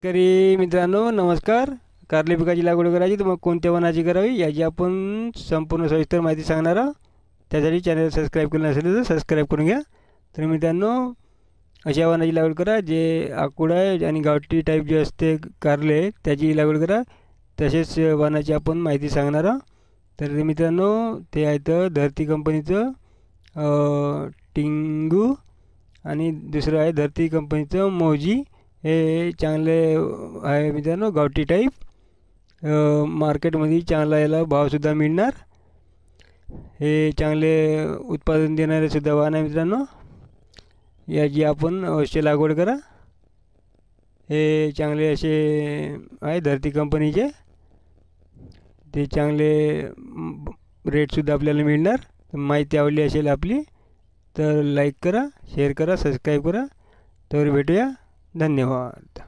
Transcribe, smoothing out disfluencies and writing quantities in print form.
शेतकरी मित्रांनो नमस्कार. कारली पिकाची लागवड करायची तर मग कोणत्या वनाची करावी याची आपण संपूर्ण सविस्तर माहिती सांगणार आहोत. त्यासाठी चॅनल सबस्क्राईब केलं नसेल तर सबस्क्राईब करून घ्या. तर मित्रांनो, अशा वनाची लागवड करा जे आकुड आहे आणि गावठी टाईप जे असते कारले त्याची लागवड करा. तसेच वनाची आपण माहिती सांगणार आहोत. तर मित्रांनो, ते आहेत धरती कंपनीचं टिंगू आणि दुसरं आहे धरती कंपनीचं मौजी. हे चांगले आहे मित्रांनो, गावठी टाईप. मार्केटमध्ये चांगला याला भावसुद्धा मिळणार. हे चांगले उत्पादन देणारे सुद्धा वाहन आहे मित्रांनो. याची आपण अवश्य लागवड करा. हे चांगले असे आहे धरती कंपनीचे. ते चांगले रेटसुद्धा आपल्याला मिळणार. माहिती आवडली असेल आपली तर लाईक करा, शेअर करा, सबस्क्राईब करा. तर भेटूया. धन्यवाद.